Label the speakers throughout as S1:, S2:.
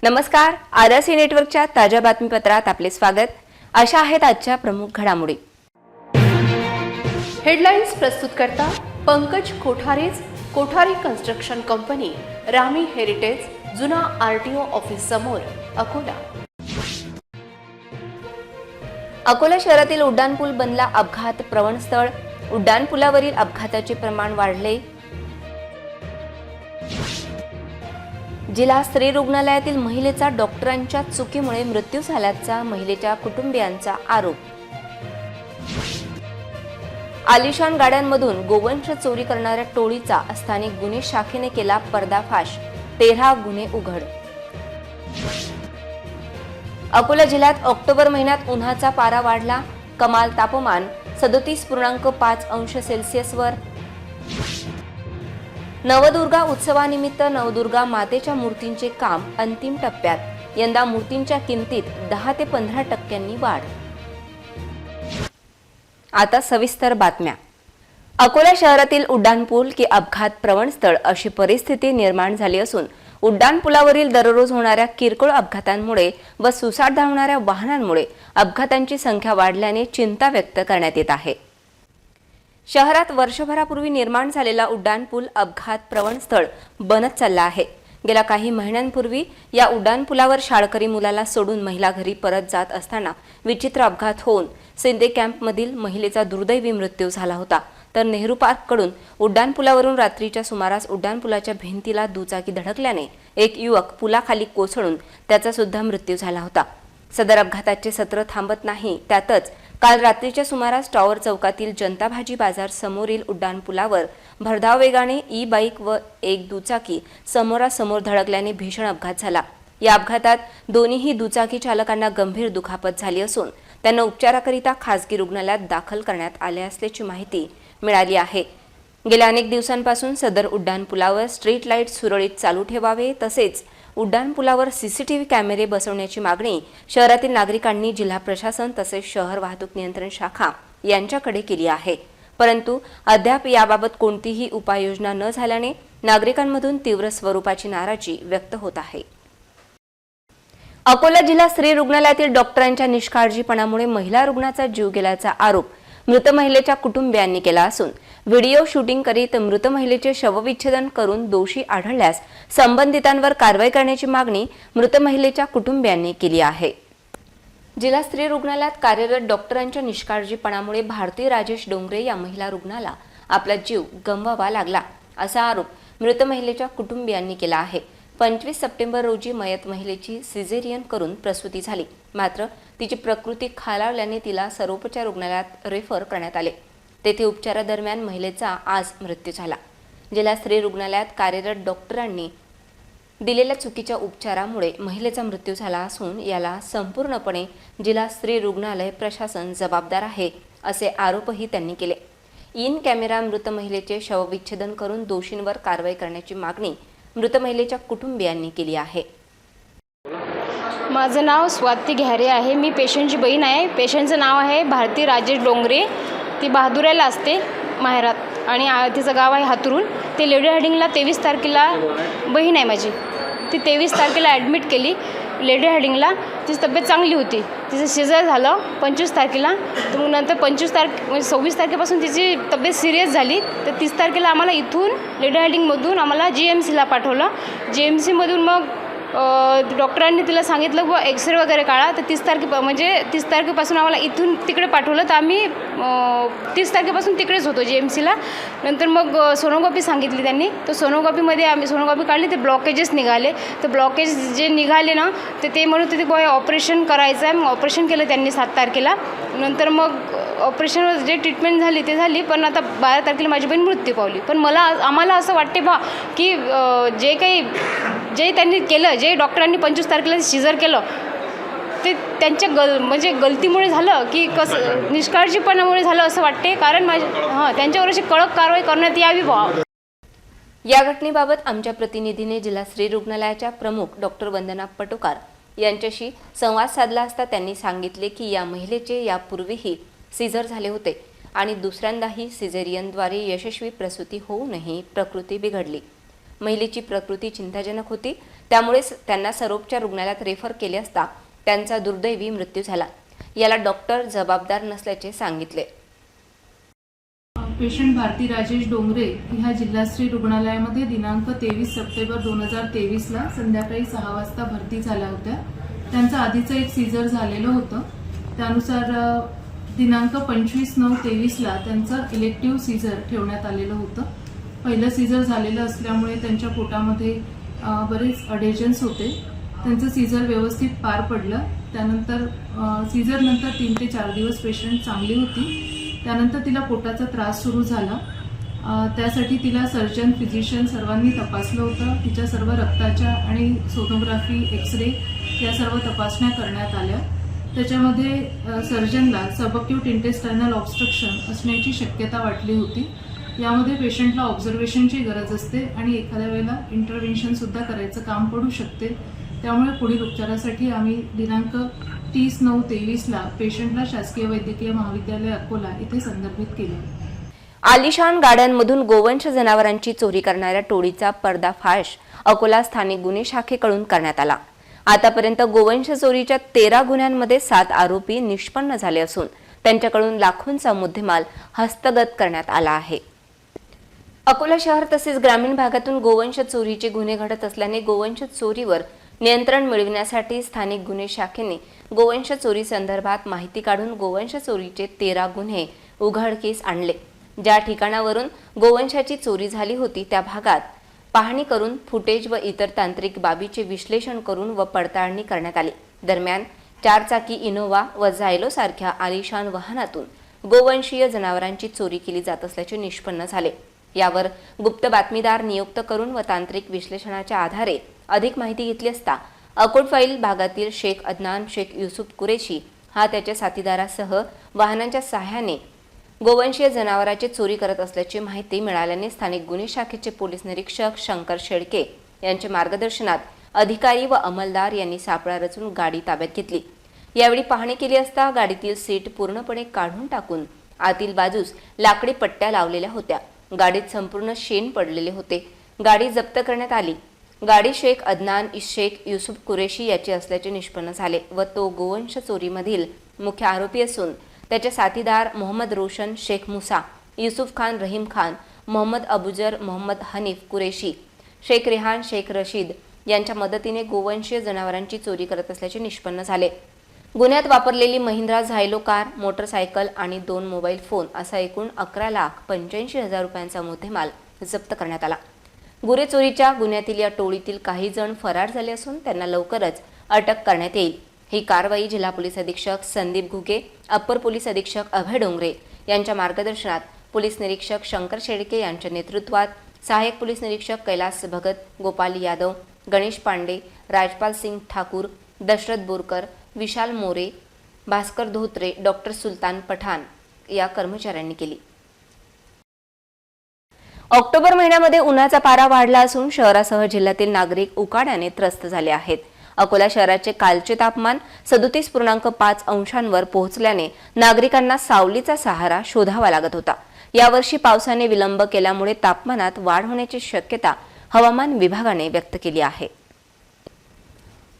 S1: नमस्कार, आरसी नेटवर्कच्या ताज्या बातमीपत्रात आपले स्वागत। अशा आहेत आजच्या प्रमुख घडामोडी।
S2: हेडलाइन्स प्रस्तुत करता पंकज कोठारेज, कोठारी कन्स्ट्रक्शन कंपनी, रामी हेरिटेज, जुना आरटीओ ऑफिस समोर, अकोला।
S1: अकोला शहरातील उड्डाणपूल बनला अपघात प्रवण स्थळ। उड्डाणपुलावरील अपघाताचे प्रमाण वाढले। जिल्हा स्त्री रुग्णालयातील महिलेचा डॉक्टरांच्या चुकीमुळे मृत्यू झाल्याचा महिलेच्या कुटुंबियांचा आरोप। आलिशान गाड्यांमधून गोवंश चोरी करणाऱ्या टोळीचा स्थानिक गुन्हे शाखेने केला पर्दाफाश। 13 गुन्हे उघड। अकोला जिल्ह्यात ऑक्टोबर महिन्यात उन्हाचा पारा वाढला। कमाल तापमान 37.5 अंश सेल्सिअसवर। नवदुर्गा उत्सवानिमित्त नवदुर्गा मातेच्या मूर्तींचे काम अंतिम टप्प्यात। यंदा मूर्तींच्या किमतीत 10 ते 15% वाढ। आता सविस्तर बातम्या। अकोला शहरातील उड्डाणपूल की अपघात प्रवण स्थळ अशी परिस्थिती निर्माण झाली असून उड्डाणपुलावरील दररोज होणाऱ्या किरकोळ अपघातांमुळे व सुसाट धावणाऱ्या वाहनांमुळे अपघातांची संख्या वाढल्याने चिंता व्यक्त करण्यात येत आहे। शहरात वर्षभरापूर्वी निर्माण झालेला उड्डाणपूल अपघात प्रवण स्थळ बनत चालला आहे। गेल्या काही महिन्यांपूर्वी या उड्डाणपुलावर शाळकरी मुलाला सोडून महिला घरी परत जात असताना विचित्र अपघात होऊन शिंदे कॅम्पमधील महिलेचा दुर्दैवी मृत्यू झाला होता। तर नेहरू पार्ककडून उड्डाणपुलावरून रात्रीच्या सुमारास उड्डाणपुलाच्या भिंतीला दुचाकी धडकल्याने एक युवक पुलाखाली कोसळून त्याचा सुद्धा मृत्यू झाला होता। सदर अपघाताचे सत्र थांबत नाही, त्यातच काल रात्रीच्या सुमारास टॉवर चौकातील जनता भाजी बाजार समोरील उड्डाणपुलावर भरधाव वेगाने ई-बाईक व एक दुचाकी समोरासमोर धडकल्याने भीषण अपघात झाला। या अपघातात दोन्ही दुचाकी चालकांना गंभीर दुखापत झाली असून त्यांना उपचाराकरिता खासगी रुग्णालयात दाखल करण्यात आले असल्याची माहिती मिळाली आहे। गेल्या अनेक दिवसांपासून सदर उड्डाणपुलावर स्ट्रीट लाईट सुरळीत चालू ठेवावे तसेच उड्डाणपुलावर सीसीटीव्ही कॅमेरे बसवण्याची मागणी शहरातील नागरिकांनी जिल्हा प्रशासन तसेच शहर वाहतूक नियंत्रण शाखा यांच्याकडे केली आहे। परंतु अद्याप याबाबत कोणतीही उपाययोजना न झाल्याने नागरिकांमधून तीव्र स्वरूपाची नाराजी व्यक्त होत आहे। अकोला जिल्हा स्त्री रुग्णालयातील डॉक्टरांच्या निष्काळजीपणामुळे महिला रुग्णाचा जीव गेल्याचा आरोप मृत महिलेच्या कुटुंबियांनी केला असून व्हिडिओ शूटिंग करीत मृत महिलेचे शवविच्छेदन करून दोषी आढळल्यास संबंधितांवर कारवाई करण्याची मागणी मृत महिलेच्या कुटुंबियांनी केली आहे। जिल्हा स्त्री रुग्णालयात कार्यरत डॉक्टरांच्या निष्काळजीपणामुळे भारती राजेश डोंगरे या महिला रुग्णाला आपला जीव गमवावा लागला असा आरोप मृत महिलेच्या कुटुंबियांनी केला आहे। 25 सप्टेंबर रोजी मयत महिलेची सिझेरियन करून प्रसूती झाली, मात्र तिची प्रकृती खालावल्याने तिला सर्वोपचार रुग्णालयात रेफर करण्यात आले। तेथे उपचारादरम्यान महिलेचा आज मृत्यू झाला। जिल्हा स्त्री रुग्णालयात कार्यरत डॉक्टरांनी दिलेल्या चुकीच्या उपचारामुळे महिलेचा मृत्यू झाला असून याला संपूर्णपणे जिल्हा स्त्री रुग्णालय प्रशासन जबाबदार आहे असे आरोपही त्यांनी केले। इन कॅमेरा मृत महिलेचे शवविच्छेदन करून दोषींवर कारवाई करण्याची मागणी मृत महिलेच्या कुटुंबियांनी केली आहे।
S3: माझं नाव स्वाती घ्यारे आहे। मी पेशंटची बहीण आहे। पेशंटचं नाव आहे भारती राजेश डोंगरे। ती बहादुऱ्याला असते माहेरात आणि तिचं गाव आहे हातरून। ते लेडी हार्डिंगला 23 तारखेला बहीण आहे माझी। ती 23 तारखेला ॲडमिट केली लेडी हार्डिंगला। तिची तब्येत चांगली होती। तिचं सिझर झालं 25 तारखेला। तर मग नंतर 26 तारखेपासून तिची तब्येत सिरियस झाली। तर 30 तारखेला आम्हाला इथून लेडी हार्डिंगमधून आम्हाला GMCला पाठवलं। GMCमधून मग डॉक्टरांनी तिला सांगितलं बुवा एक्सरे वगैरे काढा। तर 30 तारखेपासून आम्हाला इथून तिकडे पाठवलं। तर आम्ही 30 तारखेपासून तिकडेच होतो GMCला। नंतर मग सोनोग्राफी सांगितली त्यांनी। तर सोनोग्राफीमध्ये आम्ही सोनोग्राफी काढली, ते ब्लॉकेजेस निघाले। तर ब्लॉकेज जे निघाले ना तर ते म्हणत होते बुवा ऑपरेशन करायचं आहे। मग ऑपरेशन केलं त्यांनी 7 तारखेला। नंतर मग ऑपरेशनवर जे ट्रीटमेंट झाली ते झाली, पण आता 12 तारखेला माझी बहीण मृत्यू पावली। पण आम्हाला असं वाटते बा की जे त्यांनी केलं, जे डॉक्टरांनी 25 तारखेला सिझर केलं ते त्यांच्या गलतीमुळे झालं की कसं निष्काळजीपणामुळे झालं असं वाटते। कारण त्यांच्यावर अशी कडक कारवाई करण्यात यावी बा।
S1: या घटनेबाबत आमच्या प्रतिनिधीने जिल्हा स्त्री रुग्णालयाच्या प्रमुख डॉक्टर वंदना पटोकार यांच्याशी संवाद साधला असता त्यांनी सांगितले की या महिलेचे यापूर्वीही सिझर झाले होते आणि दुसऱ्यांदाही सिझेरियनद्वारे यशस्वी प्रसूती होऊनही प्रकृती बिघडली। महिलेची प्रकृती चिंताजनक होती, त्यामुळेच त्यांना सर्वोपचार रुग्णालयात रेफर केले असता त्यांचा दुर्दैवी मृत्यू झाला. याला डॉक्टर जबाबदार नसल्याचे सांगितले.
S4: पेशंट भारती राजेश डोंगरे ह्या जिल्हाश्री रुग्णालयामध्ये दिनांक 23 सप्टेंबर 2023ला संध्याकाळी 6 वाजता भरती झाल्या होत्या. त्यांचं आधीचं एक सीझर झालेलं होतं. त्यानुसार दिनांक 25/9/23ला त्यांचं इलेक्टिव्ह सीझर ठेवण्यात आलेलं होतं. पहिलं सीझर झालेलं असल्यामुळे त्यांच्या पोटामध्ये बरेच अडेजन्स होते. त्यांचं सीझर व्यवस्थित पार पडलं. त्यानंतर सीझरनंतर 3 ते 4 दिवस पेशंट चांगली होती. त्यानंतर तिला पोटाचा त्रास सुरू झाला. त्यासाठी तिला सर्जन, फिजिशियन सर्वांनी तपासलं होतं. तिच्या सर्व रक्ताच्या आणि सोनोग्राफी, एक्सरे या सर्व तपासण्या करण्यात आल्या. त्याच्यामध्ये सर्जनला सबअक्यूट इंटेस्टायनल ऑब्स्ट्रक्शन असण्याची शक्यता वाटली होती. यामध्ये पेशंटला ऑब्झर्वेशनची गरज असते आणि एखाद्या वेळेला इंटरव्हेन्शनसुद्धा करायचं काम पडू शकते. त्यामुळे पुढील उपचारासाठी आम्ही दिनांक 30/9/23ला पेशंटला शासकीय वैद्यकीय महाविद्यालय अकोला इथे संदर्भित केले.
S1: आलिशान गाड्यांमधून गोवंश जनावरांची चोरी करणाऱ्या टोळीचा पर्दाफाश अकोला स्थानिक गुन्हे शाखेकडून करण्यात आला. आतापर्यंत गोवंश चोरीच्या 13 गुन्ह्यांमध्ये 7 आरोपी निष्पन्न झाले असून त्यांच्याकडून लाखोंचा मुद्देमाल हस्तगत करण्यात आला आहे. अकोला शहर तसेच ग्रामीण भागातून गोवंश चोरीचे गुन्हे घडत असल्याने गोवंश चोरीवर नियंत्रण मिळविण्यासाठी स्थानिक गुन्हे शाखेने गोवंश चोरी संदर्भात माहिती काढून गोवंश चोरीचे 13 गुन्हे उघडकीस आणले. ज्या ठिकाणावरून गोवंशाची चोरी झाली होती त्या भागात पाहणी करून फुटेज व इतर तांत्रिक बाबीचे विश्लेषण करून व पडताळणी करण्यात आली. दरम्यान 4 चाकी इनोवा व झायलो सारख्या आलिशान वाहनातून गोवंशीय जनावरांची चोरी केली जात असल्याचे निष्पन्न झाले. यावर गुप्त बातमीदार नियुक्त करून व तांत्रिक विश्लेषणाच्या आधारे अधिक माहिती घेतली असता अकोटफैल भागातील शेख अदनान शेख युसुफ कुरेशी हा त्याच्या साथीदारासह वाहनांच्या सहाय्याने गोवंशीय जनावरांची चोरी करत असल्याची माहिती मिळाल्याने स्थानिक गुन्हे शाखेचे पोलीस निरीक्षक शंकर शेळके यांच्या मार्गदर्शनात अधिकारी व अंमलदार यांनी सापळा रचून गाडी ताब्यात घेतली. यावेळी पाहणी केली असता गाडीतील सीट पूर्णपणे काढून टाकून आतील बाजूस लाकडी पट्ट्या लावलेल्या होत्या. गाडीत संपूर्ण शेण पडलेले होते. गाडी जप्त करण्यात आली. गाडी शेख अदनान शेख युसुफ कुरेशी याची असल्याचे निष्पन्न झाले व तो गोवंश चोरीमधील मुख्य आरोपी असून त्याचे साथीदार मोहम्मद रोशन शेख मुसा, युसुफ खान रहीम खान, मोहम्मद अबुजर, मोहम्मद हनीफ कुरेशी, शेख रेहान शेख रशीद यांच्या मदतीने गोवंशीय जनावरांची चोरी करत असल्याचे निष्पन्न झाले. गुन्ह्यात वापरलेली महिंद्रा झायलो कार, मोटरसायकल आणि 2 मोबाईल फोन असा एकूण 11,85,000 रुपयांचा मुद्देमाल जप्त करण्यात आला. गुरे चोरीच्या गुन्ह्यातील या टोळीतील काही जण फरार झाले असून त्यांना लवकरच अटक करण्यात येईल. ही कारवाई जिल्हा पोलीस अधीक्षक संदीप घुगे, अप्पर पोलीस अधीक्षक अभय डोंगरे यांच्या मार्गदर्शनात पोलीस निरीक्षक शंकर शेळके यांच्या नेतृत्वात सहाय्यक पोलीस निरीक्षक कैलास भगत, गोपाल यादव, गणेश पांडे, राजपाल सिंग ठाकूर, दशरथ बोरकर, विशाल मोरे, भास्कर धोत्रे, डॉक्टर सुलतान पठाण या कर्मचाऱ्यांनी केली. ऑक्टोबर महिन्यामध्ये उन्हाचा पारा वाढला असून शहरासह जिल्ह्यातील नागरिक उकाड्याने त्रस्त झाले आहेत. अकोला शहराचे कालचे तापमान 37.5 अंशांवर पोहोचल्याने नागरिकांना सावलीचा सहारा शोधावा लागत होता. यावर्षी पावसाने विलंब केल्यामुळे तापमानात वाढ होण्याची शक्यता हवामान विभागाने व्यक्त केली आहे.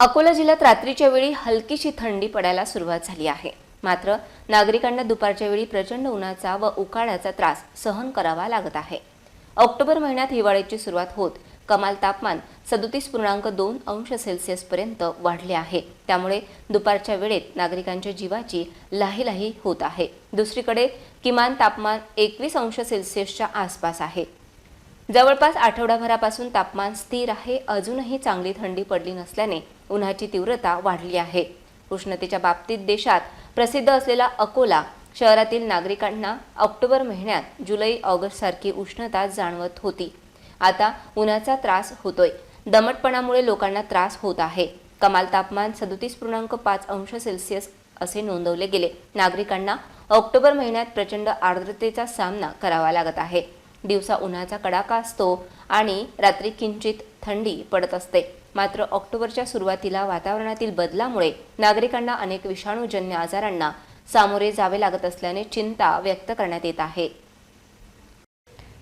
S1: अकोला जिल्ह्यात रात्रीच्या वेळी हलकीशी थंडी पडायला सुरुवात झाली आहे. मात्र नागरिकांना दुपारच्या वेळी प्रचंड उन्हाचा व उकाड्याचा त्रास सहन करावा लागत आहे. ऑक्टोबर महिन्यात हिवाळ्याची सुरुवात होत कमाल तापमान 37.2 अंश सेल्सिअस पर्यंत वाढले आहे. त्यामुळे दुपारच्या वेळेत नागरिकांच्या जीवाची लाहीलाही होत आहे. दुसरीकडे किमान तापमान 21 अंश सेल्सिअसच्या आसपास आहे. जवळपास आठवडाभरापासून तापमान स्थिर आहे. अजूनही चांगली थंडी पडली नसल्याने उन्हाची तीव्रता वाढली आहे. उष्णतेच्या बाबतीत देशात प्रसिद्ध असलेला अकोला शहरातील नागरिकांना ऑक्टोबर महिन्यात जुलै ऑगस्ट सारखी उष्णता जाणवत होती. आता उन्हाचा त्रास होतोय. दमटपणामुळे लोकांना त्रास होत आहे. कमाल तापमान 37.5 अंश सेल्सिअस असे नोंदवले गेले. नागरिकांना ऑक्टोबर महिन्यात प्रचंड आर्द्रतेचा सामना करावा लागत आहे. दिवसा उन्हाचा कडाका असतो आणि रात्री किंचित थंडी पडत असते. मात्र ऑक्टोबरच्या सुरुवातीला वातावरणातील बदलामुळे नागरिकांना अनेक विषाणूजन्य आजारांना सामोरे जावे लागत असल्याने चिंता व्यक्त करण्यात येत आहे.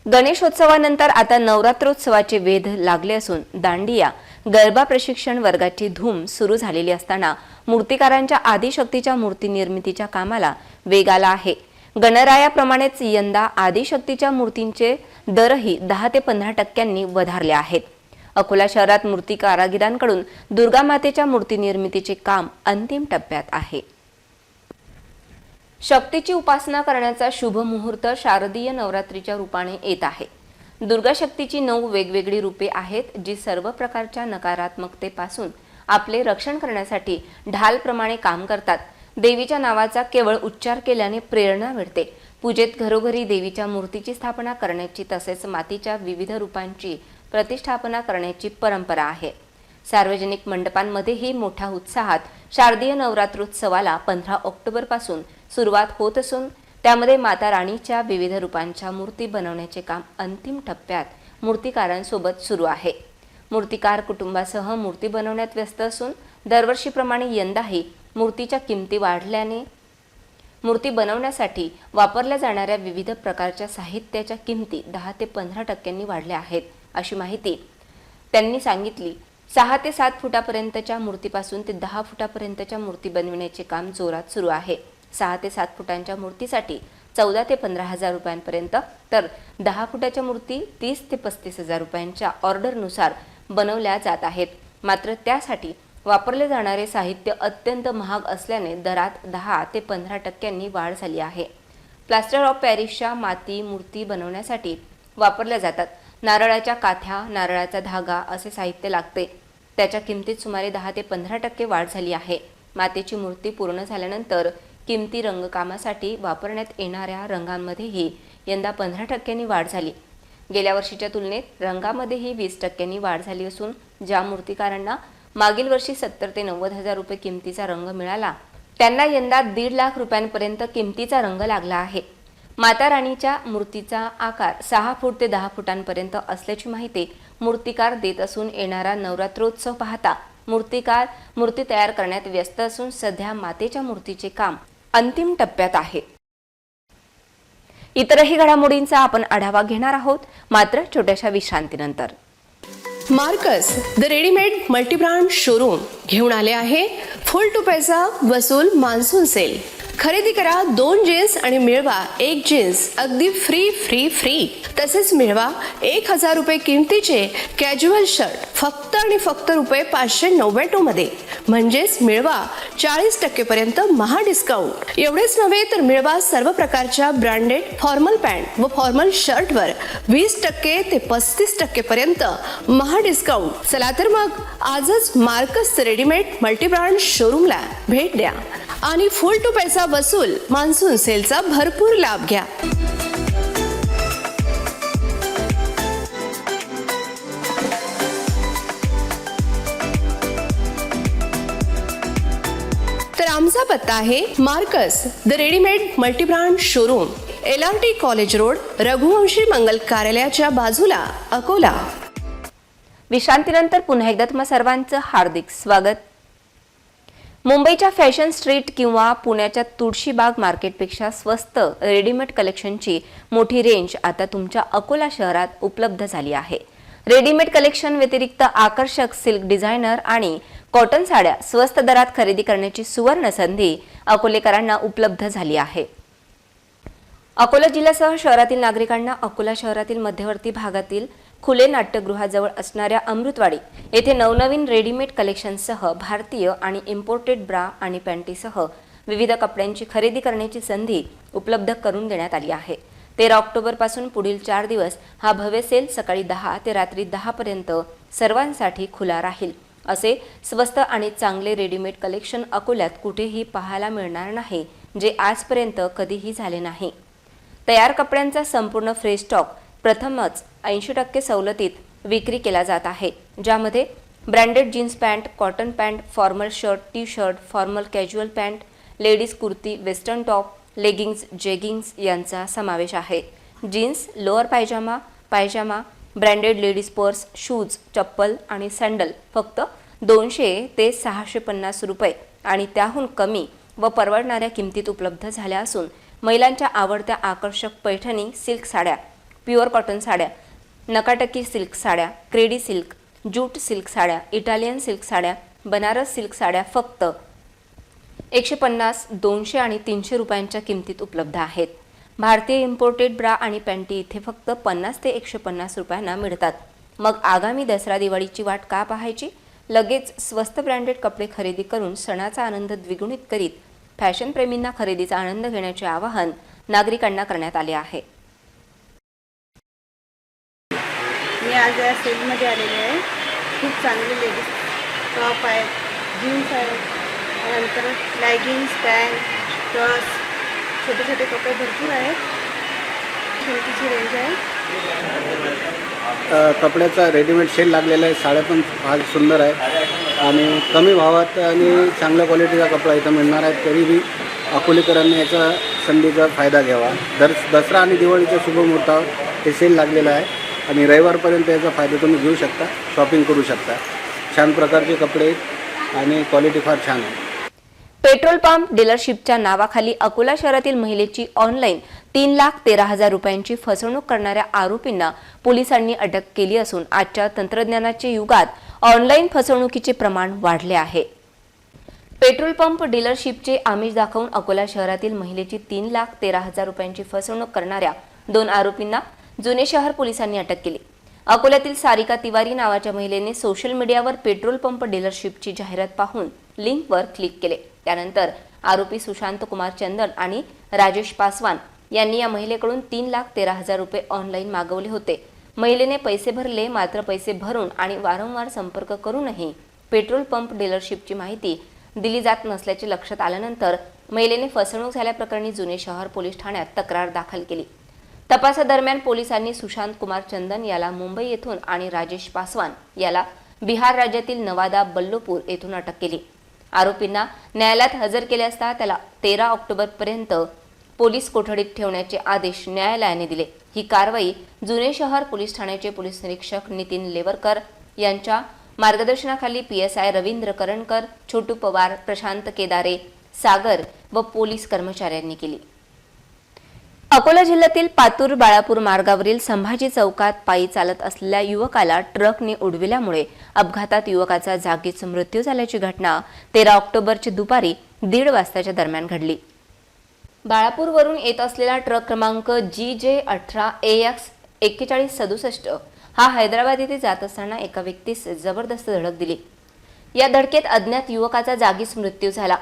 S1: गणेशोत्सवानंतर आता नवरात्रोत्सवाचे वेध लागले असून दांडिया गरबा प्रशिक्षण वर्गाची धूम सुरू झालेली असताना मूर्तिकारांच्या आदिशक्तीच्या मूर्ती निर्मितीच्या कामाला वेग आला आहे. गणरायाप्रमाणेच यंदा आदिशक्तीच्या मूर्तींचे दरही 10 ते 15% वधारले आहेत. अकोला शहरात मूर्ती कारागिरांकडून दुर्गा मातेच्या मूर्ती निर्मितीचे काम अंतिम टप्प्यात आहे. शक्तीची उपासना करण्याचा शुभ मुहूर्त शारदीय नवरात्रीच्या रूपाने येत आहे. दुर्गा शक्तीची 9 वेगवेगळी रूपे आहेत जी सर्व प्रकारच्या नकारात्मकतेपासून आपले रक्षण करण्यासाठी ढालप्रमाणे काम करतात. देवीच्या नावाचा केवळ उच्चार केल्याने प्रेरणा मिळते. पूजेत घरोघरी देवीच्या मूर्तीची स्थापना करण्याची तसेच मातीच्या विविध रूपांची प्रतिष्ठापना करण्याची परंपरा आहे. सार्वजनिक मंडपांमध्येही मोठ्या उत्साहात शारदीय नवरात्रोत्सवाला 15 ऑक्टोबरपासून सुरुवात होत असून त्यामध्ये माता राणीच्या विविध रूपांच्या मूर्ती बनवण्याचे काम अंतिम टप्प्यात मूर्तिकारांसोबत सुरू आहे. मूर्तिकार कुटुंबासह मूर्ती बनवण्यात व्यस्त असून दरवर्षीप्रमाणे यंदाही मूर्तीच्या किमती वाढल्याने मूर्ती बनवण्यासाठी वापरल्या जाणाऱ्या विविध प्रकारच्या साहित्याच्या किमती 10 ते 15% वाढल्या आहेत, अशी माहिती त्यांनी सांगितली. 6 ते 7 फुटापर्यंतच्या मूर्तीपासून ते 10 फुटापर्यंतच्या मूर्ती बनविण्याचे काम जोरात सुरू आहे. 6 ते 7 फुटांच्या मूर्तीसाठी 14 ते 15,000 रुपयांपर्यंत तर 10 फुटाच्या मूर्ती 30 ते 35,000 रुपयांच्या ऑर्डरनुसार बनवल्या जात आहेत. मात्र त्यासाठी वापरले जाणारे साहित्य अत्यंत महाग असल्याने दरात 10 ते 15% वाढ झाली आहे. प्लास्टर ऑफ पॅरिसच्या माती मूर्ती बनवण्यासाठी वापरल्या जातात. नारळाच्या काथ्या, नारळाचा धागा असे साहित्य लागते. त्याच्या किमतीत सुमारे 10 ते 15% वाढ झाली आहे. मातेची मूर्ती पूर्ण झाल्यानंतर किमती रंगकामासाठी वापरण्यात येणाऱ्या रंगांमध्येही यंदा 15% वाढ झाली. गेल्या वर्षीच्या तुलनेत रंगामध्येही 20% वाढ झाली असून ज्या मूर्तिकारांना मागील वर्षी 70 ते 90,000 रुपये किमतीचा रंग मिळाला त्यांना यंदा 1.5 लाख रुपयांपर्यंत किमतीचा रंग लागला आहे. माता राणीच्या मूर्तीचा आकार 6 फूट ते 10 फुटांपर्यंत असल्याची माहिती मूर्तिकार देत असून येणारा नवरात्रोत्सव पाहता मूर्तिकार मूर्ती तयार करण्यात व्यस्त असून सध्या मातेच्या मूर्तीचे काम अंतिम टप्प्यात आहे. इतरही घडामोडींचा आपण आढावा घेणार आहोत, मात्र छोट्याशा विश्रांतीनंतर.
S2: Marcus the readymade multi brand showroom घेऊन आले आहे फुल टू पैसा वसूल मान्सून सेल. खरेदी करा 2 जीन्स आणि मिळवा 1 जीन्स अगदी फ्री. तसेच मिळवा 1,000 रुपये किमतीचे कॅज्युअल शर्ट फक्त आणि फक्त रुपये 599 मध्ये. म्हणजेच मिळवा 40% पर्यंत महा डिस्काउंट. एवढेच नव्हे तर मिळवा सर्व प्रकारच्या ब्रँडेड फॉर्मल पॅन्ट व फॉर्मल शर्टवर 20% ते 35% पर्यंत महा डिस्काउंट. चला तर मग आजच मार्कस रेडीमेड मल्टीब्रँड शोरूमला भेट द्या आणि फुल टू पैसा वसूल मान्सून सेलचा भरपूर लाभ घ्या. तर आमचा पत्ता आहे Marcus the readymade multi brand showroom, LRT college road, Raghuvanshi Mangal कार्यालयाच्या बाजूला, अकोला.
S1: विश्रांतीनंतर पुन्हा एकदा तुम्हा सर्वांचं हार्दिक स्वागत. मुंबईच्या फॅशन स्ट्रीट किंवा पुण्याच्या तुळशीबाग मार्केटपेक्षा स्वस्त रेडीमेड कलेक्शनची मोठी रेंज आता तुमच्या अकोला शहरात उपलब्ध झाली आहे. रेडीमेड कलेक्शन व्यतिरिक्त आकर्षक सिल्क डिझायनर आणि कॉटन साड्या स्वस्त दरात खरेदी करण्याची सुवर्ण संधी अकोलेकरांना उपलब्ध झाली आहे. अकोला जिल्ह्यासह शहरातील नागरिकांना अकोला शहरातील मध्यवर्ती भागातील खुले नाट्यगृहाजवळ असणाऱ्या अमृतवाडी येथे नवनवीन रेडीमेड कलेक्शनसह भारतीय आणि इम्पोर्टेड ब्रा आणि पॅन्टीसह विविध कपड्यांची खरेदी करण्याची संधी उपलब्ध करून देण्यात आली आहे. 13 ऑक्टोबर पासून पुढील 4 दिवस हा भव्य सेल सकाळी 10 ते रात्री 10 पर्यंत सर्वांसाठी खुला राहील. असे स्वस्त आणि चांगले रेडीमेड कलेक्शन अकोल्यात कुठेही पाहायला मिळणार नाही, जे आजपर्यंत कधीही झाले नाही. तयार कपड्यांचा संपूर्ण फ्रेश स्टॉक प्रथमच 80% सवलतीत विक्री केला जात आहे, ज्यामध्ये branded jeans pant, cotton pant, formal shirt, T shirt, formal casual pant, ladies kurti, western top, leggings, jeggings यांचा समावेश आहे. Jeans, lower pyjama, branded ladies purse, shoes, chappal आणि सँडल फक्त 200 ते 650 रुपये आणि त्याहून कमी व परवडणाऱ्या किमतीत उपलब्ध झाल्या असून महिलांच्या आवडत्या आकर्षक पैठणी सिल्क साड्या, प्युअर कॉटन साड्या, नकाटकी सिल्क साड्या, क्रेडी सिल्क, जूट सिल्क साड्या, इटालियन सिल्क साड्या, बनारस सिल्क साड्या फक्त 150, 200 आणि 300 रुपयांच्या किमतीत उपलब्ध आहेत. भारतीय इम्पोर्टेड ब्रा आणि पॅन्टी इथे फक्त 50 ते 150 रुपयांना मिळतात. मग आगामी दसरा दिवाळीची वाट का पाहायची? लगेच स्वस्त ब्रँडेड कपडे खरेदी करून सणाचा आनंद द्विगुणित करीत फॅशन प्रेमींना खरेदीचा आनंद घेण्याचे आवाहन नागरिकांना करण्यात आले आहे.
S5: मी आज या सेलमध्ये आलेले आहे. खूप चांगले लेडीज टॉप आहेत, जीन्स आहेत, नंतर लॅगिन्स, पॅन्ट, ड्रेस, छोटे छोटे कपडे भरपूर आहेत. किमतीची रेंज आहे.
S6: कपड्याचा रेडीमेड सेल लागलेला आहे. साड्या पण फार सुंदर आहेत आणि कमी भावात आणि चांगल्या क्वालिटीचा कपडा इथं मिळणार आहे. तरीही अकोलेकरांनी याचा संधीचा फायदा घ्यावा. दसरा आणि दिवाळीच्या शुभमुहूर्तावर हे सेल लागलेलं आहे आणि रविवारपर्यंत याचा फायदा तुम्ही घेऊ शकता, शॉपिंग करू शकता. छान प्रकारचे कपडे आणि क्वालिटी फार छान आहे.
S1: पेट्रोल पंप डीलरशिपच्या नावाखाली अकोला शहरातील महिलेची ऑनलाईन 3,13,000 रुपयांची फसवणूक करणाऱ्या आरोपींना पोलिसांनी अटक केली असून आजच्या तंत्रज्ञानाच्या युगात ऑनलाईन फसवणुकीचे प्रमाण वाढले आहे. पेट्रोल पंप डीलरशिपचे आमिष दाखवून अकोला शहरातील महिलेची 3,13,000 रुपयांची फसवणूक करणाऱ्या 2 आरोपींना जुने शहर पोलिसांनी अटक केली. अकोल्यातील सारिका तिवारी नावाच्या महिलेने सोशल मीडियावर पेट्रोल पंप डीलरशिपची जाहिरात पाहून लिंकवर क्लिक केले. त्यानंतर आरोपी सुशांत कुमार चंदन आणि राजेश पासवान यांनी या महिलेकडून 3,13,000 रुपये ऑनलाईन मागवले होते. महिलेने पैसे भरले, मात्र पैसे भरून आणि वारंवार संपर्क करूनही पेट्रोल पंप डीलरशिपची माहिती दिली जात नसल्याचे लक्षात आल्यानंतर महिलेने फसवणूक झाल्याप्रकरणी जुने शहर पोलीस ठाण्यात तक्रार दाखल केली. तपासादरम्यान पोलिसांनी सुशांत कुमार चंदन याला मुंबई येथून आणि राजेश पासवान याला बिहार राज्यातील नवादा बल्लोपूर येथून अटक केली. आरोपींना न्यायालयात हजर केले असता त्याला 13 ऑक्टोबरपर्यंत पोलीस कोठडीत ठेवण्याचे आदेश न्यायालयाने दिले. ही कारवाई जुने शहर पोलीस ठाण्याचे पोलीस निरीक्षक नितीन लेवरकर यांच्या मार्गदर्शनाखाली PSI रवींद्र करणकर, छोटू पवार, प्रशांत केदारे, सागर व पोलीस कर्मचाऱ्यांनी केली. अकोला जिल्ह्यातील पातूर बाळापूर मार्गावरील संभाजी चौकात पायी चालत असलेल्या युवकाला ट्रकने उडविल्यामुळे अपघातात युवकाचा जागीच मृत्यू झाल्याची घटना 13 ऑक्टोबरची दुपारी 1:30 वाजताच्या दरम्यान घडली. बाळापूरवरून येत असलेला ट्रक क्रमांक GJ18AX 4167 हा हैदराबाद येथे जात असताना एका व्यक्तीस जबरदस्त धडक दिली. या धडकेत अज्ञात युवकाचा जागीच मृत्यू झाला.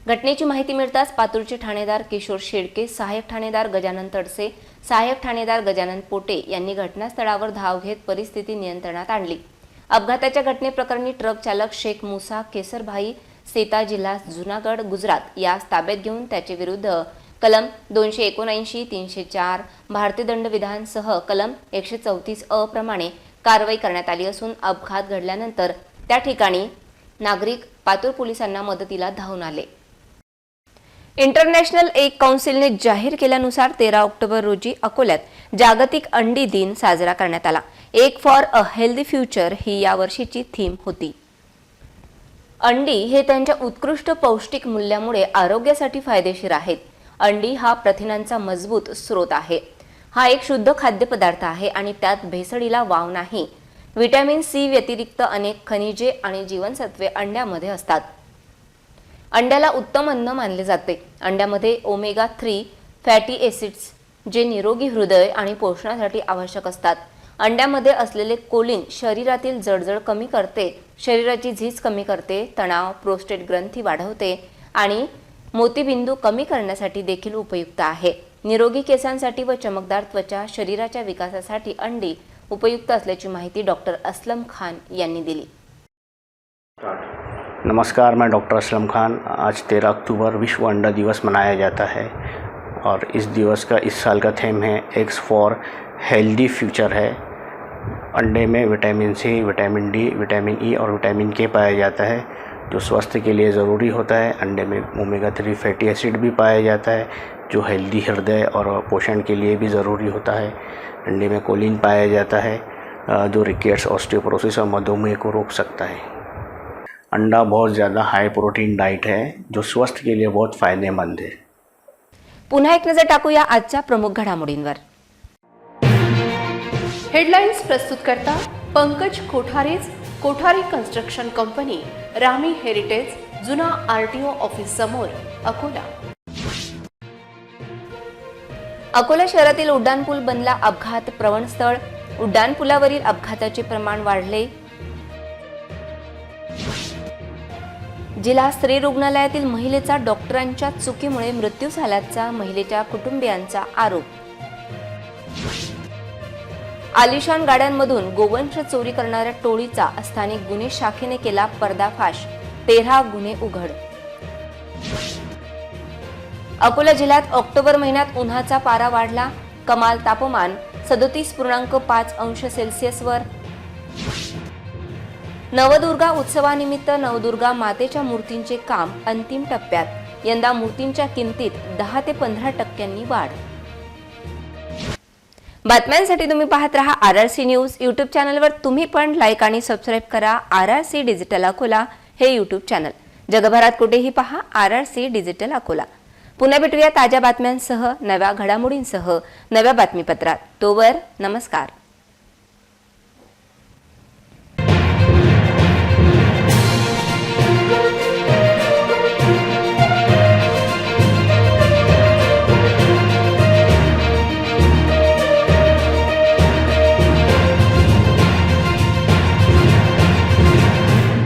S1: घटनेची माहिती मिळताच पातूरचे ठाणेदार किशोर शेडके, सहाय्यक ठाणेदार गजानन तडसे, सहाय्यक ठाणेदार गजानन पोटे यांनी घटनास्थळावर धाव घेत परिस्थिती नियंत्रणात आणली. अपघाताच्या घटनेप्रकरणी ट्रक चालक शेख मुसा केसरभाई सेता, जिल्हा जुनागड, गुजरात यास ताब्यात घेऊन त्याचे विरुद्ध कलम 279, 304 भारतीय दंडविधानसह कलम 134 प्रमाणे कारवाई करण्यात आली असून अपघात घडल्यानंतर त्या ठिकाणी नागरिक पातूर पोलिसांना मदतीला धावून आले. इंटरनॅशनल एग काउन्सिलने जाहीर केल्यानुसार 13 ऑक्टोबर रोजी अकोल्यात जागतिक अंडी दिन साजरा करण्यात आला. Egg for a healthy future ही या वर्षीची थीम होती. अंडी हे त्यांच्या उत्कृष्ट पौष्टिक मूल्यामुळे आरोग्यासाठी फायदेशीर आहेत. अंडी हा प्रथिनांचा मजबूत स्रोत आहे. हा एक शुद्ध खाद्यपदार्थ आहे आणि त्यात भेसळीला वाव नाही. व्हिटॅमिन C व्यतिरिक्त अनेक खनिजे आणि जीवनसत्वे अंड्यामध्ये असतात. अंड्याला उत्तम अन्न मानले जाते. अंड्यामध्ये ओमेगा 3 फॅटी ॲसिड्स जे निरोगी हृदय आणि पोषणासाठी आवश्यक असतात. अंड्यामध्ये असलेले कोलिन शरीरातील जळजळ कमी करते, शरीराची झीज कमी करते, तणाव, प्रोस्टेट ग्रंथी वाढवते आणि मोतीबिंदू कमी करण्यासाठी देखील उपयुक्त आहे. निरोगी केसांसाठी व चमकदार त्वचा शरीराच्या विकासासाठी अंडी उपयुक्त असल्याची माहिती डॉक्टर असलम खान यांनी दिली.
S7: नमस्कार, मैं डॉक्टर असलम खान। आज 13 अक्टूबर विश्व अंडा दिवस मनाया जाता है और इस दिवस का इस साल का थीम है एग्स फॉर हेल्दी फ्यूचर है। अंडे में vitamin C, vitamin D, vitamin E और विटामिन K पाया जाता है जो स्वास्थ्य के लिए ज़रूरी होता है। अंडे में ओमेगा 3 फैटी एसिड भी पाया जाता है जो हेल्दी हृदय और पोषण के लिए भी ज़रूरी होता है। अंडे में कोलिन पाया जाता है जो रिकेट्स, ऑस्टियोपोरोसिस और मधुमेह को रोक सकता है। अंडा बहुत ज़्यादा हाई प्रोटीन डाइट है जो स्वास्थ्य के लिए बहुत फ़ायदेमंद है।
S1: पुन्हा एक नजर टाकूया आजच्या प्रमुख घडामोडींवर.
S2: हेडलाईन्स प्रस्तुत करता पंकज कोठारेच, कोठारे कन्स्ट्रक्शन कंपनी, रामी हेरिटेज, जुना RTO ऑफिस समोर, अकोला.
S1: अकोला शहरातील उड्डाणपूल बनला अपघात प्रवण स्थळ. उड्डाणपुलावरील अपघाताचे प्रमाण वाढले. जिल्हा स्त्री रुग्णालयातील महिलेचा डॉक्टरांच्या चुकीमुळे मृत्यू झाल्याचा महिलेच्या कुटुंबियांचा आरोप. आलिशान गाड्यांमधून गोवंश चोरी करणाऱ्या टोळीचा स्थानिक गुन्हे शाखेने केला पर्दाफाश. 13 गुन्हे उघड. अकोला जिल्ह्यात ऑक्टोबर महिन्यात उन्हाचा पारा वाढला. कमाल तापमान 37.5 अंश सेल्सिअसवर. नवदुर्गा उत्सवानिमित्त नवदुर्गा मातेच्या मूर्तींचे काम अंतिम टप्प्यात. यंदा मूर्तींच्या किमतीत 10 ते 15% वाढ. बातम्यांसाठी तुम्ही पाहत रहा RRC न्यूज. यूट्यूब चॅनलवर तुम्ही पण लाईक आणि सबस्क्राईब करा RRC डिजिटल अकोला हे यूट्यूब चॅनल. जगभरात कुठेही पहा RRC डिजिटल अकोला. पुन्हा भेटूया ताज्या बातम्यांसह, नव्या घडामोडींसह, नव्या बातमीपत्रात. तोवर नमस्कार.